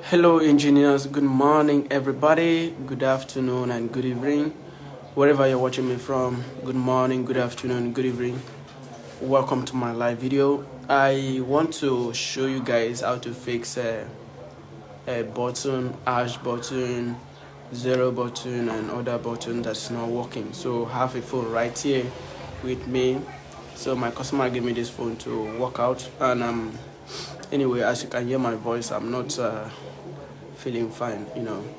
Hello engineers, good morning everybody, good afternoon and good evening. Wherever you're watching me from, good morning, good afternoon, good evening. Welcome to my live video. I want to show you guys how to fix a button, hash button, zero button and other button that's not working. So I have a phone right here with me. So my customer gave me this phone to work out, and anyway, as you can hear my voice, I'm not feeling fine.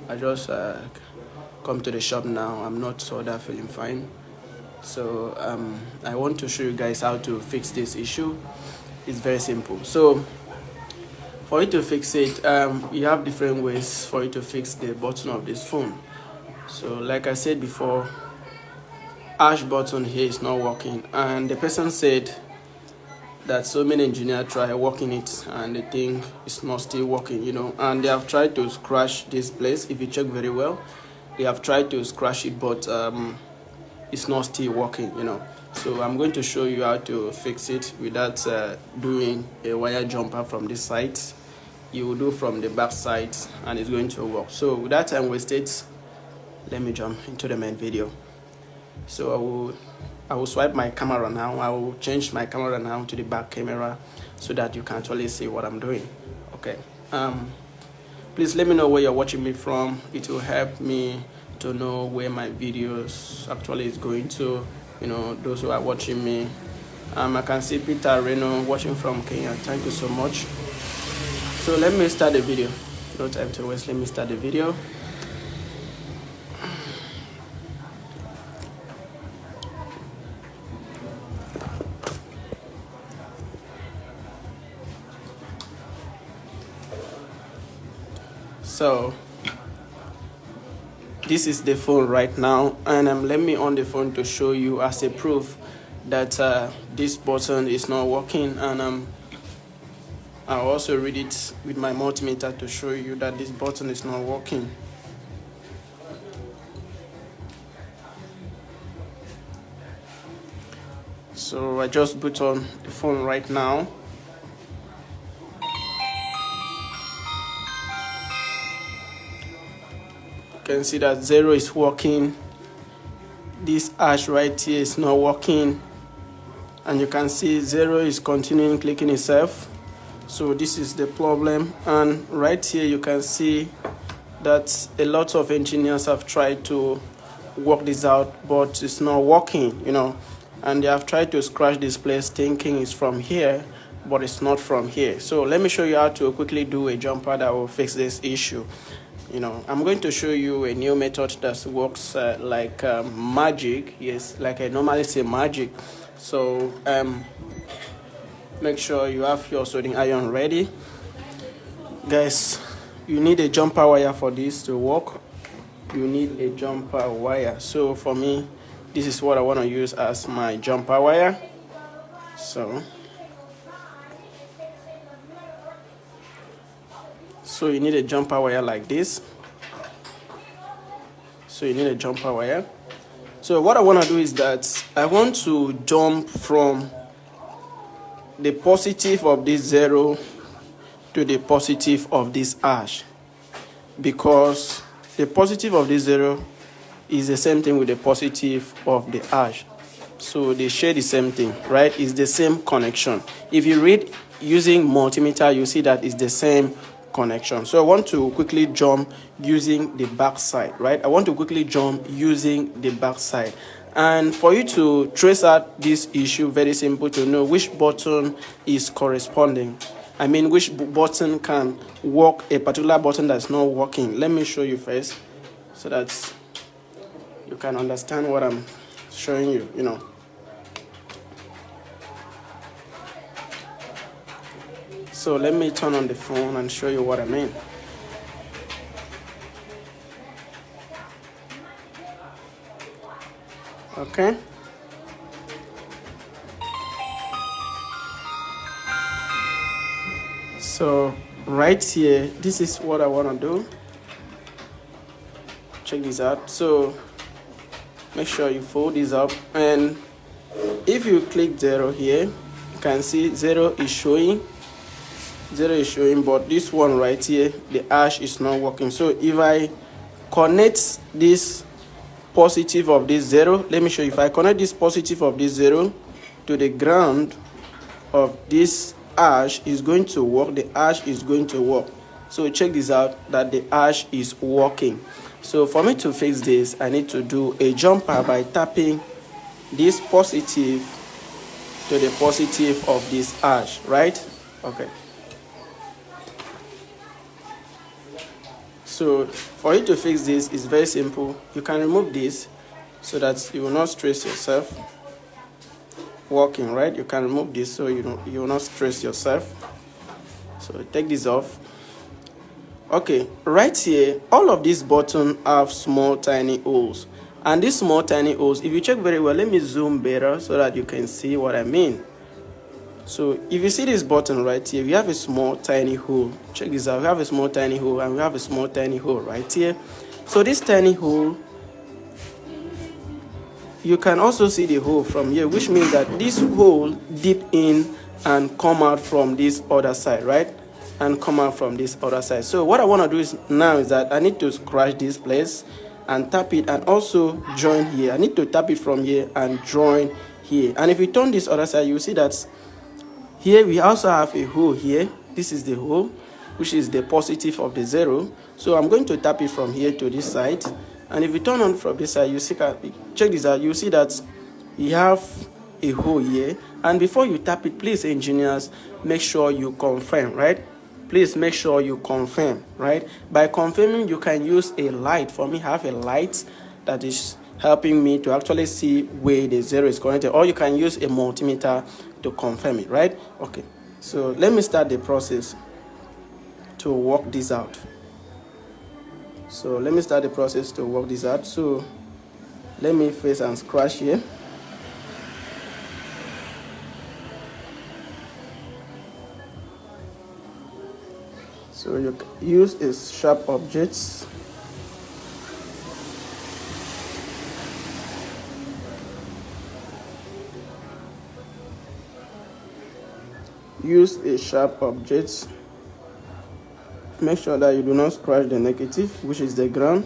I just come to the shop now. I'm not so that feeling fine. So I want to show you guys how to fix this issue. It's very simple. So for you to fix it, you have different ways for you to fix the button of this phone. So like I said before, hash button here is not working, and the person said that so many engineers try working it and they think it's not still working, and they have tried to scratch this place. If you check very well, they have tried to scratch it, but it's not still working, So I'm going to show you how to fix it without doing a wire jumper from this side. You will do from the back side and it's going to work. So without time wasted, let me jump into the main video. So I will swipe my camera now. I will change my camera now to the back camera so that you can actually see what I'm doing. Okay. Please let me know where you're watching me from. It will help me to know where my videos actually is going to. Those who are watching me. I can see Peter Reno watching from Kenya. Thank you so much. So let me start the video. No time to waste. Let me start the video. So this is the phone right now, and let me on the phone to show you as a proof that this button is not working, and I'll also read it with my multimeter to show you that this button is not working. So I just put on the phone right now. You can see that 0 is working. This hash right here is not working, and you can see 0 is continuing clicking itself. So this is the problem, and right here you can see that a lot of engineers have tried to work this out, but it's not working, and they have tried to scratch this place thinking it's from here, but it's not from here. So let me show you how to quickly do a jumper that will fix this issue. I'm going to show you a new method that works like magic. Yes, like I normally say magic. So make sure you have your soldering iron ready. Guys, you need a jumper wire for this to work. You need a jumper wire. So for me, this is what I want to use as my jumper wire. So you need a jumper wire like this. So you need a jumper wire. So what I want to do is that I want to jump from the positive of this 0 to the positive of this hash, because the positive of this 0 is the same thing with the positive of the hash. So they share the same thing, right? It's the same connection. If you read using multimeter, you see that it's the same connection. So I want to quickly jump using the back side, right? I want to quickly jump using the back side. And for you to trace out this issue, very simple to know which button is corresponding. I mean, which button can work a particular button that's not working. Let me show you first so that you can understand what I'm showing you, So let me turn on the phone and show you what I mean. Okay. So right here, this is what I want to do. Check this out. So make sure you fold this up, and if you click 0 here, you can see 0 is showing 0 is showing, but this one right here, the hash is not working. So if I connect this positive of this 0, let me show you. If I connect this positive of this 0 to the ground of this hash, is going to work. The hash is going to work. So check this out, that the hash is working. So for me to fix this, I need to do a jumper by tapping this positive to the positive of this hash, right? Okay. So for you to fix this, is very simple. You can remove this so that you will not stress yourself working, right? You can remove this so you will not stress yourself. So take this off. Okay, right here, all of these buttons have small tiny holes, and these small tiny holes, if you check very well, let me zoom better so that you can see what I mean. So if you see this button right here, we have a small tiny hole. Check this out. We have a small tiny hole, and we have a small tiny hole right here. So this tiny hole, you can also see the hole from here, which means that this hole dip in and come out from this other side, right? And come out from this other side. So what I want to do is now is that I need to scratch this place and tap it, and also join here. I need to tap it from here and join here. And if you turn this other side, you see that here we also have a hole here. This is the hole, which is the positive of the 0. So I'm going to tap it from here to this side. And if you turn on from this side, you see, check this out, you see that you have a hole here. And before you tap it, please, engineers, make sure you confirm, right? Please make sure you confirm, right? By confirming, you can use a light. For me, I have a light that is helping me to actually see where the 0 is connected, or you can use a multimeter to confirm it, right? Okay, so let me start the process to work this out. So let me start the process to work this out. So let me face and scratch here. So you use a sharp objects. Use a sharp object. Make sure that you do not scratch the negative, which is the ground.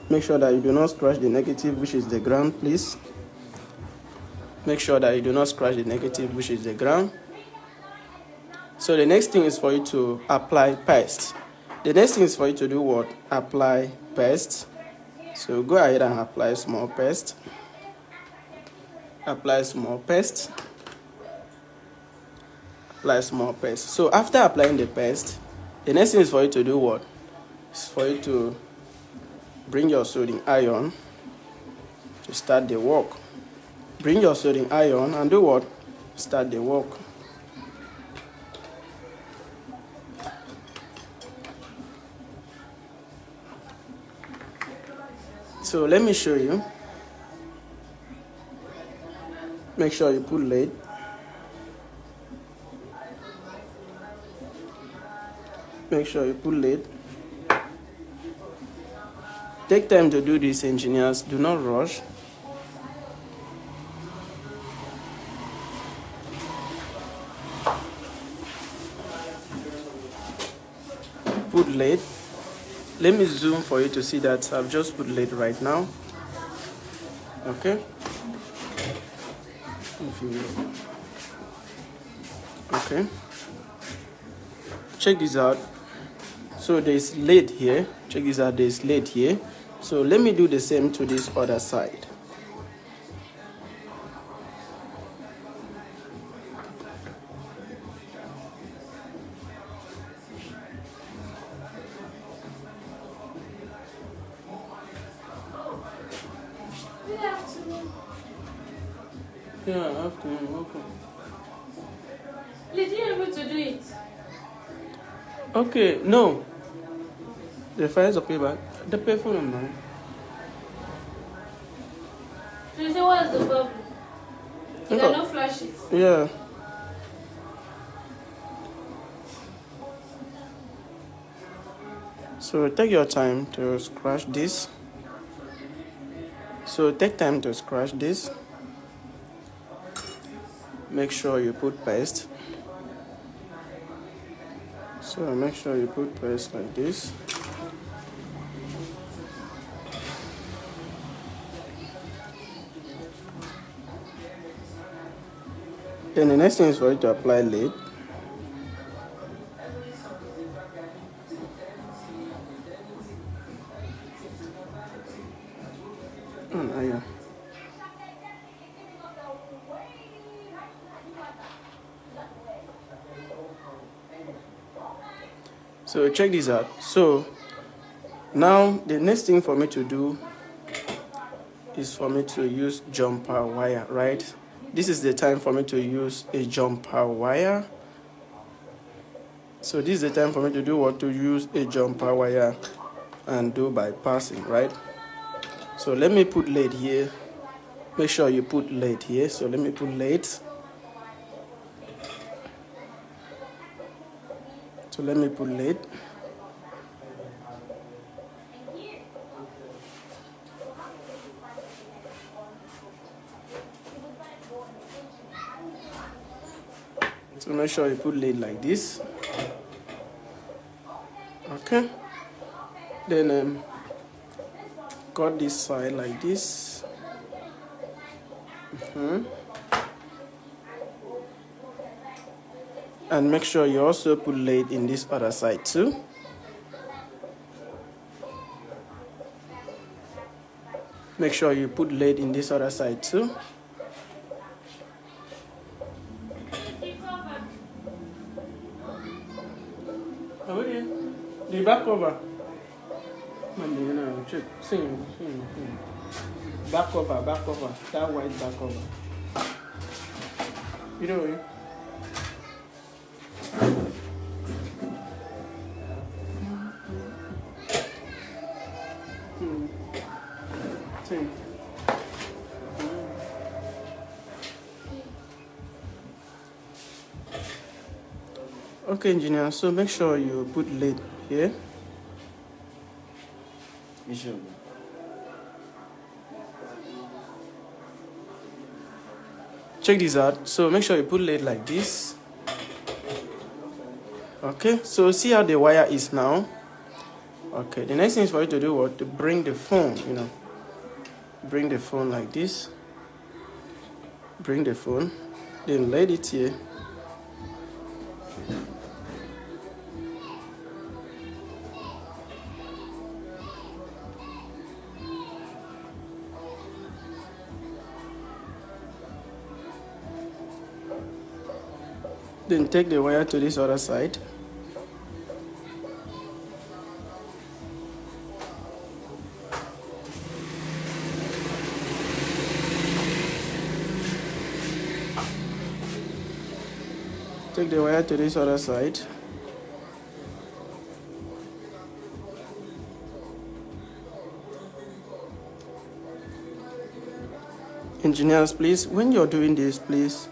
Make sure that you do not scratch the negative, which is the ground, please. Make sure that you do not scratch the negative, which is the ground. So the next thing is for you to apply paste. The next thing is for you to do what? Apply paste. So go ahead and apply small paste. Apply small paste. Apply small paste. So after applying the paste, the next thing is for you to do what? It's for you to bring your soldering iron to start the work. Bring your soldering iron and do what? Start the work. So let me show you. Make sure you put lead. Make sure you put lead. Take time to do this, engineers. Do not rush. Put lead. Let me zoom for you to see that I've just put lead right now. Okay. Okay. Check this out. So there's lead here. Check this out. There's lead here. So let me do the same to this other side. Yeah, afternoon, welcome. Did you able to do it? Okay, no. The files of paper. The paper number. So you say what is the problem? You cannot flash it. Yeah. So take your time to scratch this. So take time to scratch this. Make sure you put paste. So make sure you put paste like this. Then the next thing is for you to apply lead. And iron. So check this out. So now the next thing for me to do is for me to use jumper wire, right? This is the time for me to use a jumper wire. So this is the time for me to do what? To use a jumper wire and do bypassing, right? So let me put lead here. Make sure you put lead here. So let me put lead. So let me put lead. So make sure you put lead like this. Okay. Then cut this side like this. And make sure you also put lead in this other side too. Make sure you put lead in this other side too. The back cover. Sing. Back cover. That white back cover. You know. Sing. Okay, engineer. So make sure you put lead here. Check this out. So make sure you put lead like this. Okay, so see how the wire is now. Okay, the next thing is for you to do what? To bring the phone, bring the phone like this. Bring the phone, then lead it here. Then take the wire to this other side. Take the wire to this other side. Engineers, please, when you're doing this, please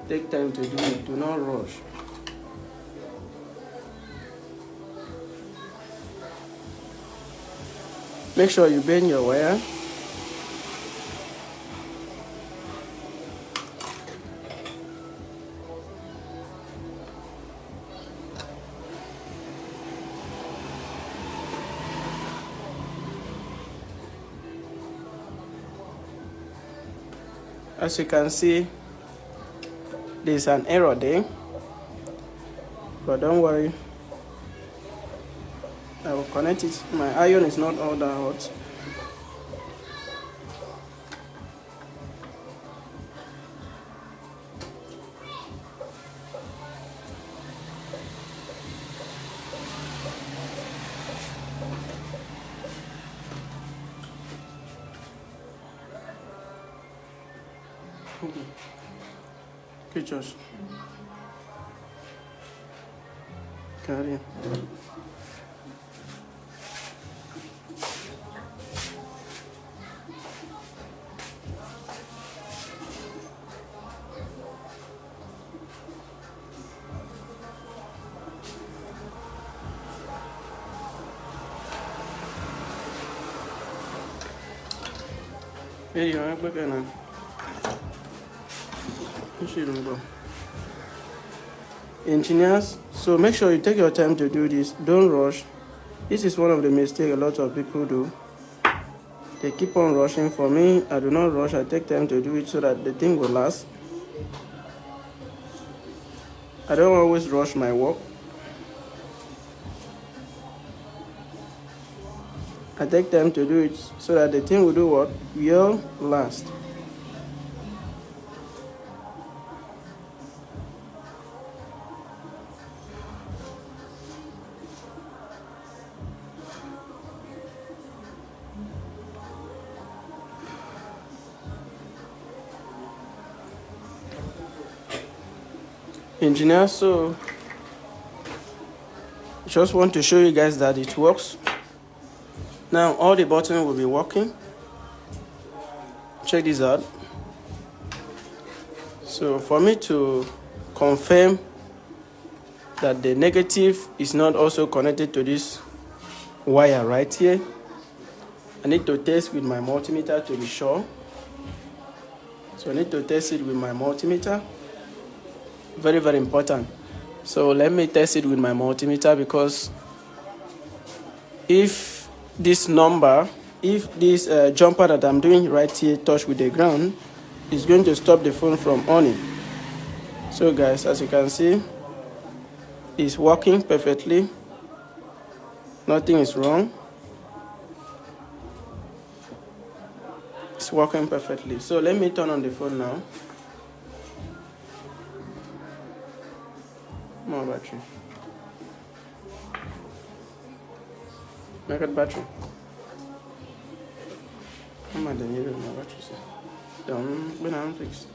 take time to do it. Do not rush. Make sure you bend your wire. As you can see, there's an error there, but don't worry, I will connect it. My iron is not all that hot. Pictures. Carry. Hey, you are back now. You should go. engineers, so make sure you take your time to do this. Don't rush. This is one of the mistakes a lot of people do. They keep on rushing. For me, I do not rush. I take time to do it so that the thing will last. I don't always rush my work. I take time to do it so that the thing will do what? Will last. Engineer, so just want to show you guys that it works. Now all the buttons will be working. Check this out. So for me to confirm that the negative is not also connected to this wire right here, I need to test with my multimeter to be sure. So I need to test it with my multimeter. Very, very important. So let me test it with my multimeter, because if this number, if this jumper that I'm doing right here touch with the ground, it's going to stop the phone from on. So guys, as you can see, it's working perfectly. Nothing is wrong. It's working perfectly. So let me turn on the phone now. More battery. Naked battery. How am I doing with my battery? Down, when I'm fixed.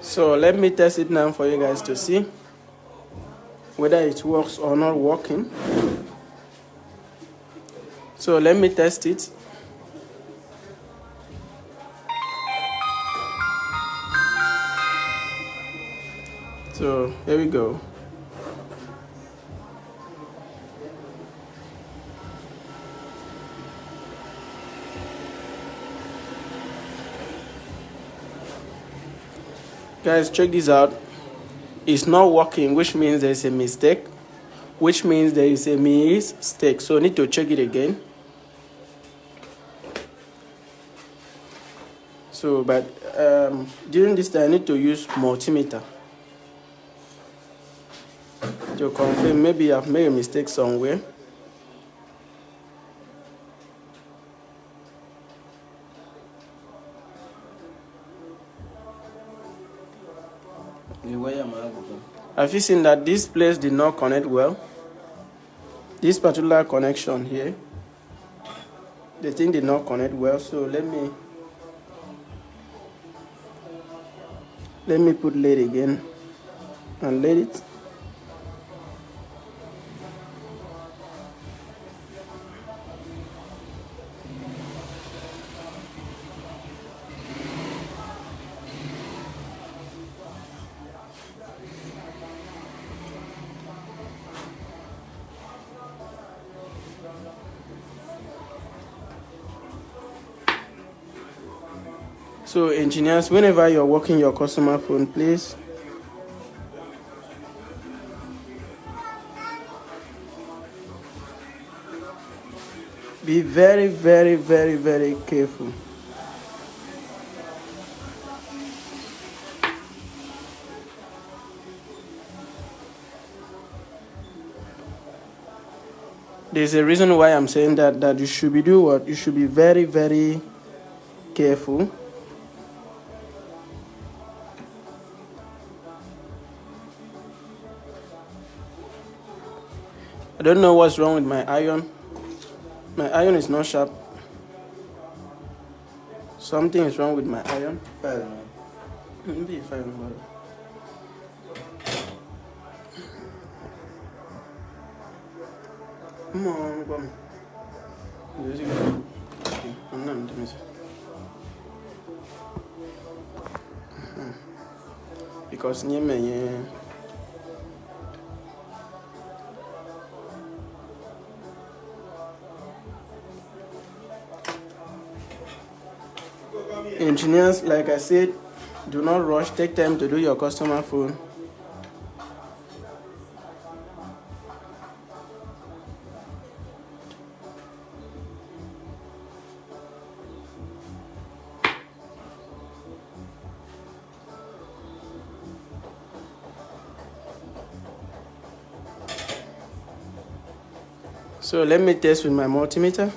So let me test it now for you guys to see whether it works or not working. So let me test it. So here we go. Guys, check this out. It's not working, which means there's a mistake, which means there is a mistake. So I need to check it again. So, but during this time, I need to use multimeter to confirm. Maybe I've made a mistake somewhere. Have you seen that this place did not connect well? This particular connection here, the thing did not connect well. So let me put lead again and let it. So engineers, whenever you're working your customer phone, please be very, very, very, very careful. There's a reason why I'm saying that you should be doing what? You should be very, very careful. I don't know what's wrong with my iron. My iron is not sharp. Something is wrong with my iron. Maybe fine. Come on, come. Okay, I'm not doing this. Because Engineers, like I said, do not rush. Take time to do your customer phone. So let me test with my multimeter.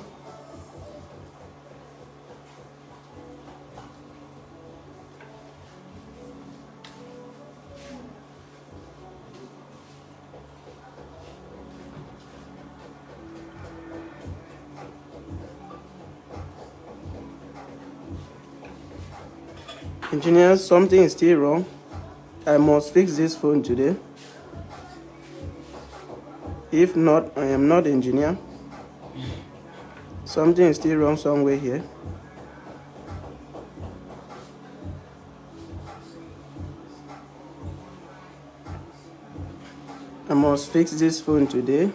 Engineers, something is still wrong. I must fix this phone today. If not, I am not engineer. Something is still wrong somewhere here. I must fix this phone today.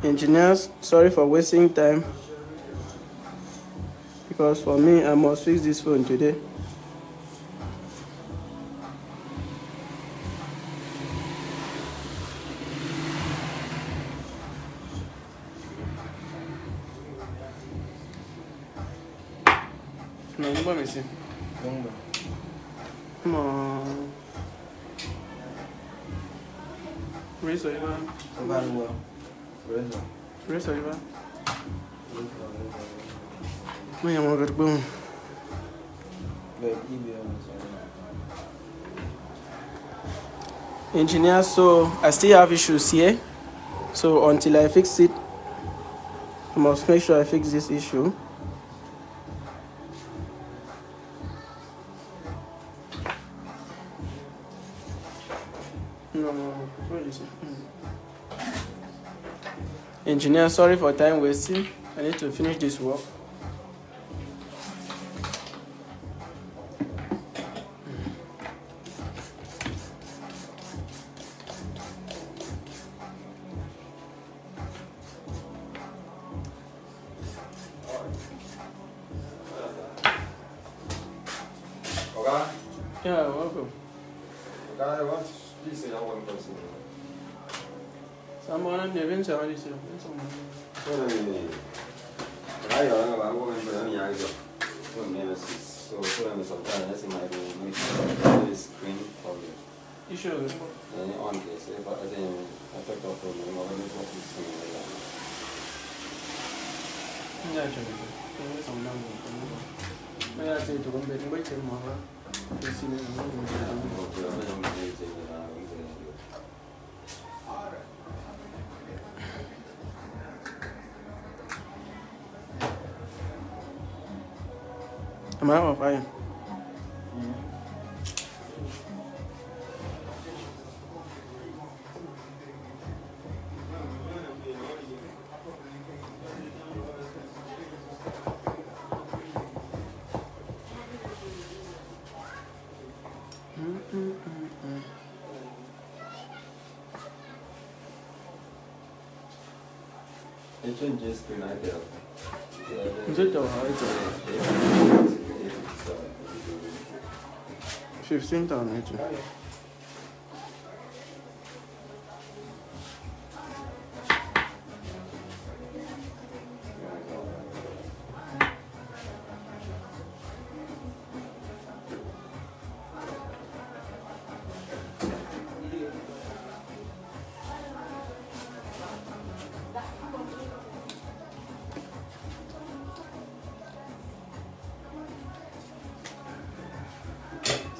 Engineers, sorry for wasting time, because for me, I must fix this phone today. No, let me see. Come on. Raise over. Raise over. Me llamo Carbón. Engineer, so I still have issues here. So until I fix it, I must make sure I fix this issue. No, where is it? Engineer, sorry for time wasting. I need to finish this work. Okay? Yeah, welcome. Okay, I want to say one person. Someone I'm never sorry, sir. I don't know, I'm going to any idea. So, sometimes I might be screen problem. You sure? On this, but I think I took off from the moment of the screen. Yeah, sure. Some number. May I say to one bed, wait till tomorrow? You see me. Am I on fire? It changes screen idea. Is it or how is it? 15 down,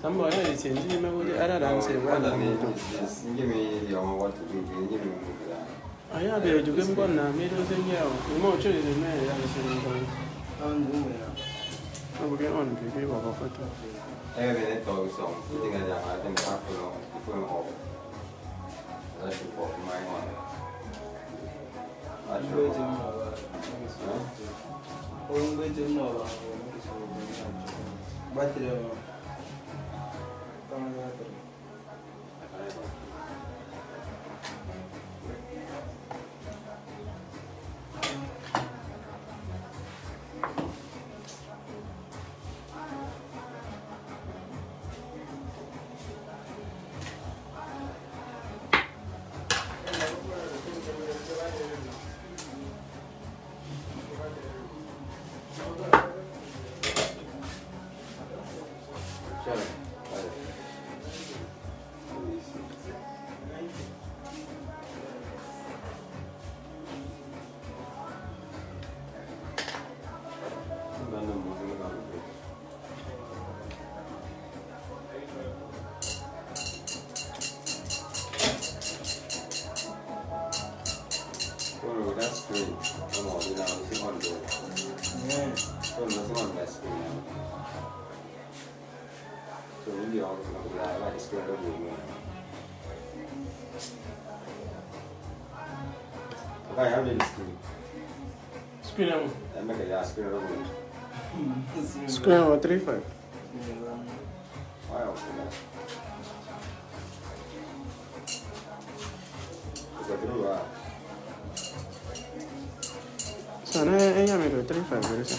Somebody is changing me with the other than say, What I mean is this. Give me your what to do. Give me Aya be you can go na me do thing ya. You mo chiri de me ya se ni go. No be on be ba ba foto. Viene tolto insomma, tutti che andiamo a tentacolo, ti fai un po'. Adesso un po' mai male. Oh, that's great. Come on, you know, this is one good. Yeah. Oh, this is one best thing now. So when you all come to that, like, spread over you. Okay, I'm in the screen. Screen am. I make a screen over you. Screen am 35. Why else? It's a blue eye. So na ella me do 35 por eso.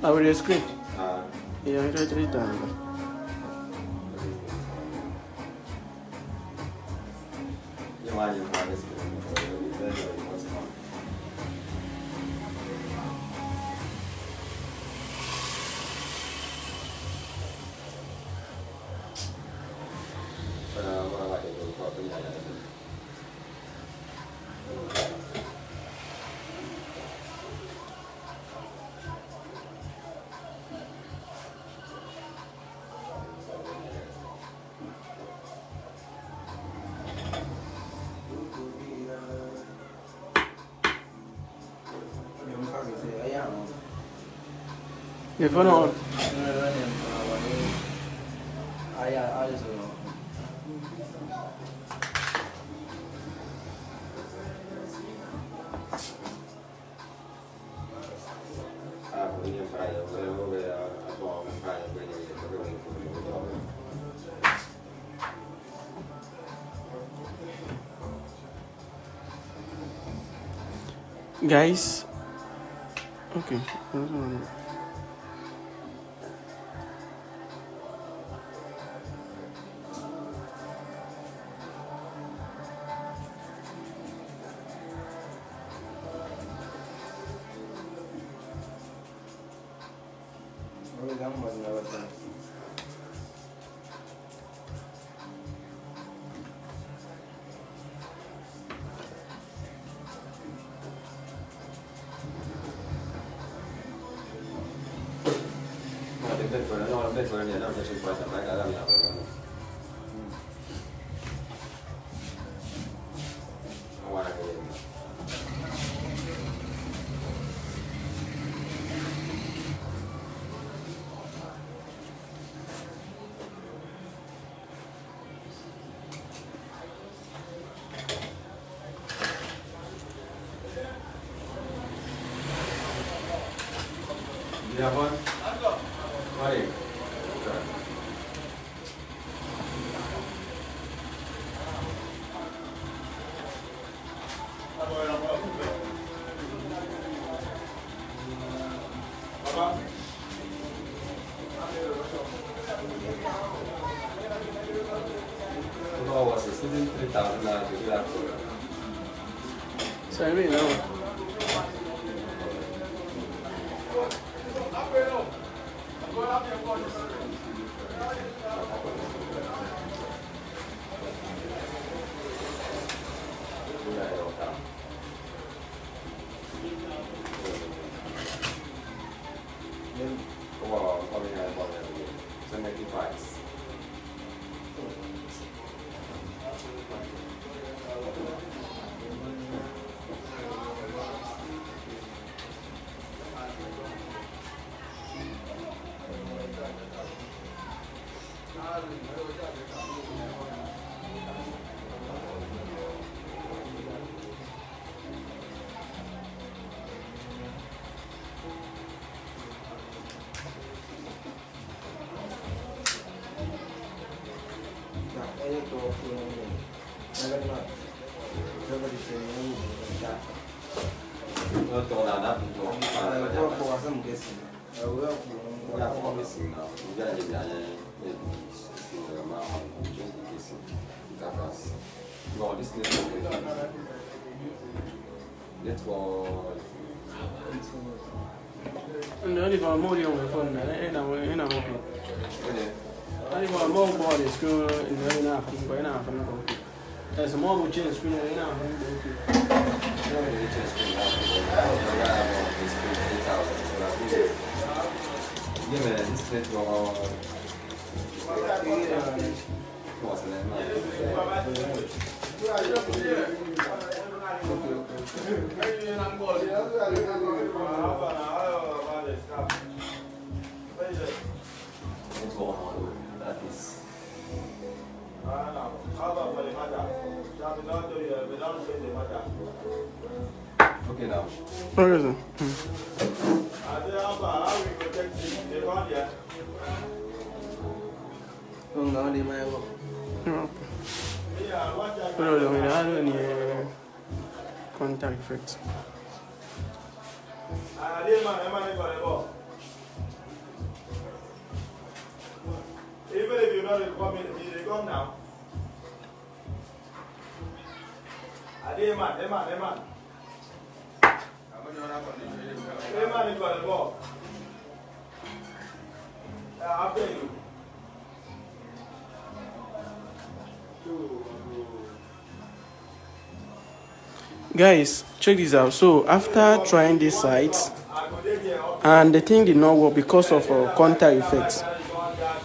Abre el screen. Y ahí lo he 30. The phone on. Guys, okay. Yeah, one. Mari. Sabe não. No, if I'm more on my phone, and I'm okay. If I'm more about the screen, and I'm going to there's a more change screen, and I'm okay now. Where is it? Contact effect. Even if you're not coming, they come now. Eman. Eman is got the ball. I'll pay you. Guys, check this out. So after trying this site and the thing did not work because of contact effects,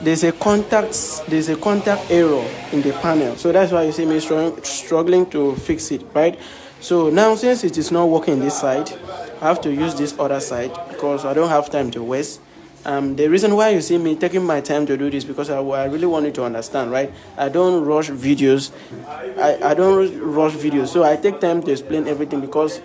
there's a contact error in the panel. So that's why you see me struggling to fix it, right? So now since it is not working this side, I have to use this other side because I don't have time to waste. The reason why you see me taking my time to do this because I really want you to understand, right? I don't rush videos. I don't rush videos. So I take time to explain everything because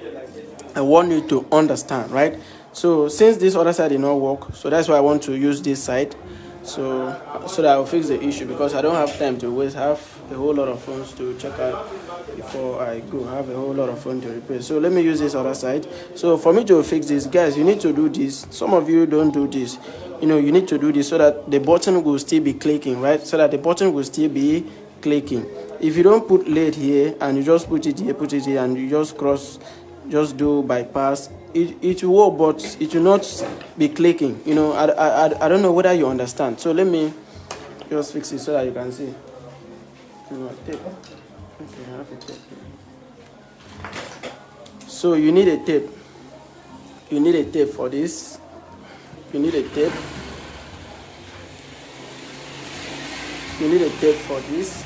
I want you to understand, right? So since this other side did not work, so that's why I want to use this side. So that I'll fix the issue because I don't have time to waste. I have a whole lot of phones to check out before I go. I have a whole lot of phone to replace. So let me use this other side. So for me to fix this, guys, you need to do this. Some of you don't do this. You know, you need to do this so that the button will still be clicking, right? So that the button will still be clicking. If you don't put late here and you just put it here, and you just do bypass, it will work, but it will not be clicking. You know, I don't know whether you understand. So let me just fix it so that you can see. You know, tape. Okay, I have a tape. So you need a tape. You need a tape for this. You need a tape. You need a tape for this.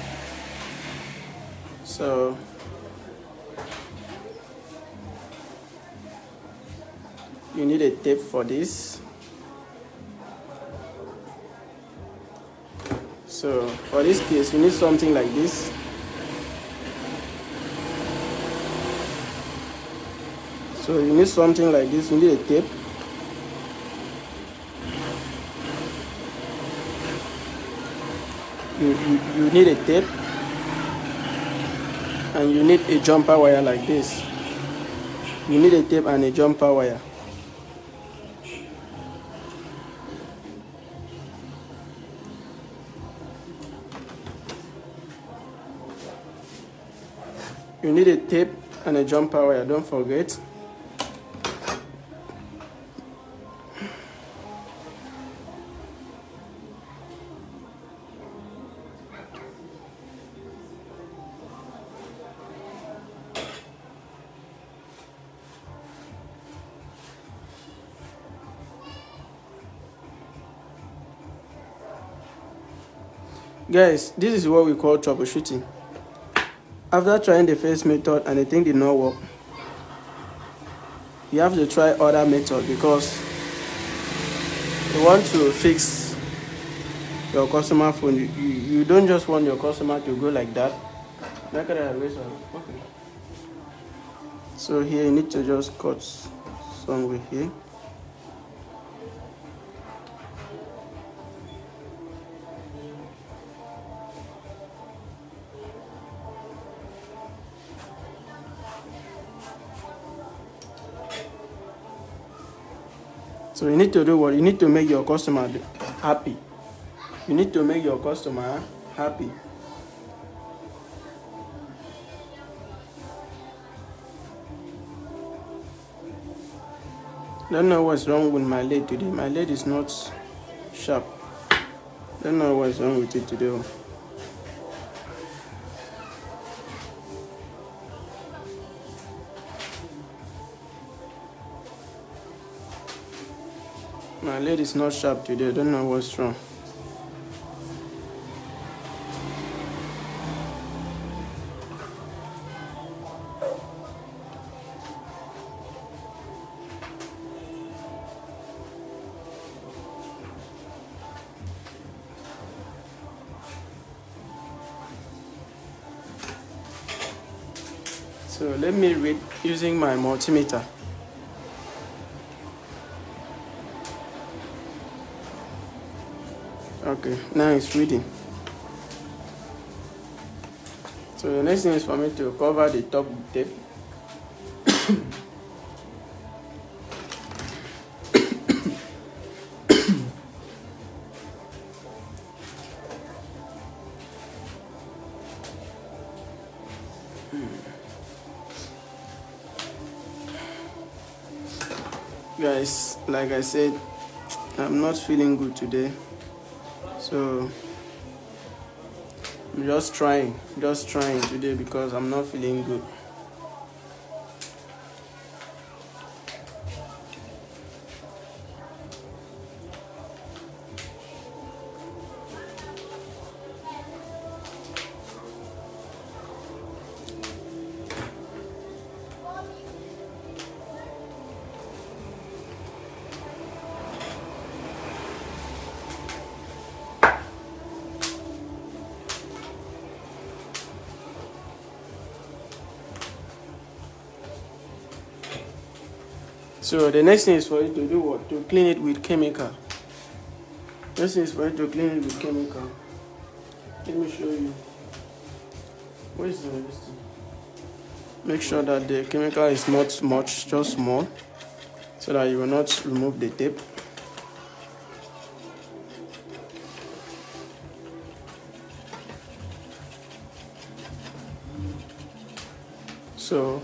So you need a tape for this. So for this case, you need something like this. So you need something like this. You need a tape. You need a tape, and you need a jumper wire like this. You need a tape and a jumper wire. You need a tape and a jumper wire, don't forget. Guys, this is what we call troubleshooting. After trying the first method and the thing did not work, you have to try other method because you want to fix your customer phone. You don't just want your customer to go like that. Okay. So here you need to just cut somewhere here. So you need to do what? You need to make your customer happy. You need to make your customer happy. Don't know what's wrong with my lathe today. My lathe is not sharp. Don't know what's wrong with it today. My lathe is not sharp today. Don't know what's wrong. So let me read using my multimeter. Okay, now it's reading. So the next thing is for me to cover the top with tape. Guys, like I said, I'm not feeling good today, so I'm just trying today because I'm not feeling good. So the next thing is for you to do what? To clean it with chemical. Next thing is for you to clean it with chemical. Let me show you. Where is the thing? Make sure that the chemical is not much, just small, so that you will not remove the tape. So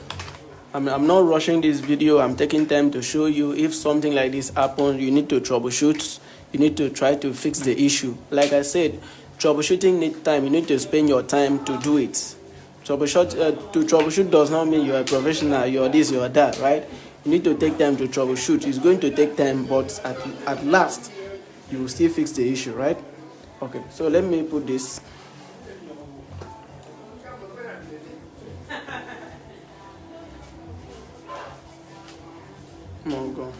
I'm not rushing this video. I'm taking time to show you if something like this happens, you need to troubleshoot. You need to try to fix the issue. Like I said, troubleshooting needs time. You need to spend your time to do it. To troubleshoot does not mean you're a professional, you're this, you're that, right? You need to take time to troubleshoot. It's going to take time, but at last, you will still fix the issue, right? Okay, so let me put this. Come on, go.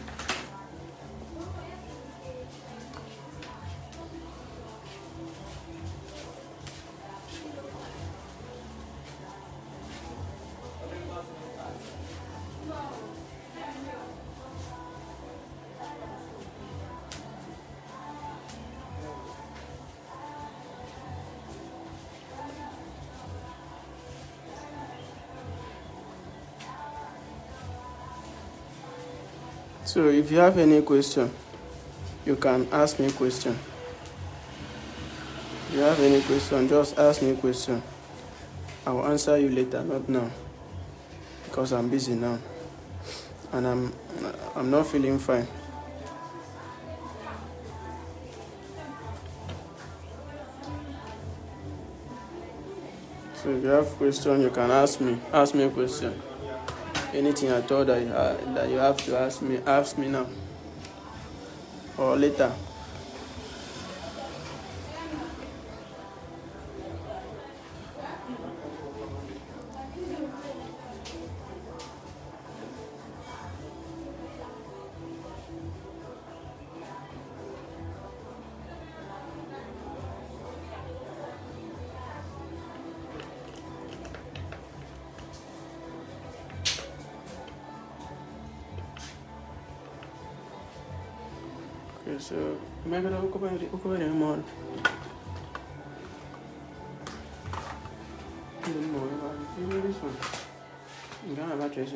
So if you have any question, you can ask me a question. If you have any question, just ask me a question. I will answer you later, not now, because I'm busy now, and I'm not feeling fine. So if you have question, you can ask me. Ask me a question. Anything at all that you have to ask me now or later. Okay, so am I gonna open the mall? This one. I'm gonna have a trace.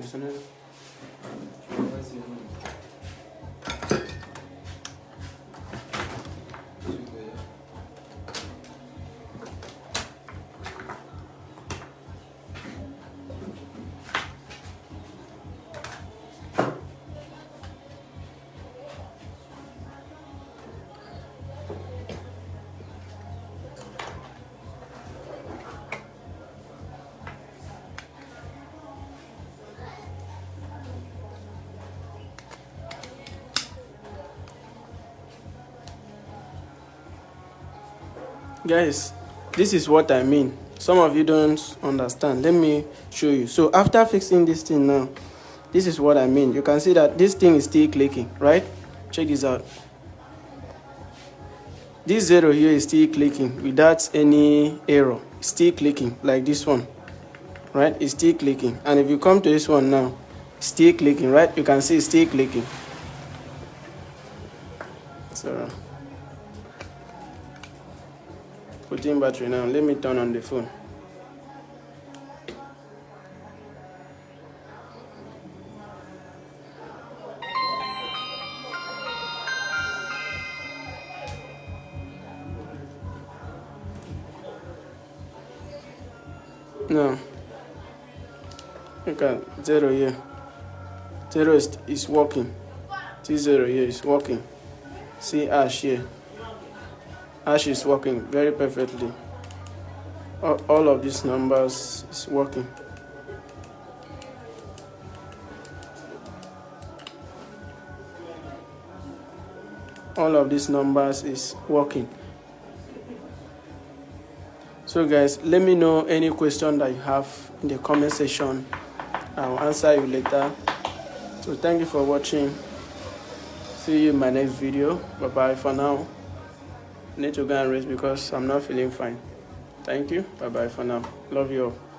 Guys, this is what I mean. Some of you don't understand. Let me show you. So after fixing this thing now, this is what I mean. You can see that this thing is still clicking, right? Check this out. This 0 here is still clicking without any error. It's still clicking like this one, right? It's still clicking. And if you come to this one now, it's still clicking, right? You can see it's still clicking. So put in battery now. Let me turn on the phone. Now look at 0 here. 0 is working. See 0 here is working. See hash here. Hash is working very perfectly. All of these numbers is working. All of these numbers is working. So guys, let me know any question that you have in the comment section. I'll answer you later. So thank you for watching. See you in my next video. Bye bye for now. I need to go and rest because I'm not feeling fine. Thank you. Bye bye for now. Love you all.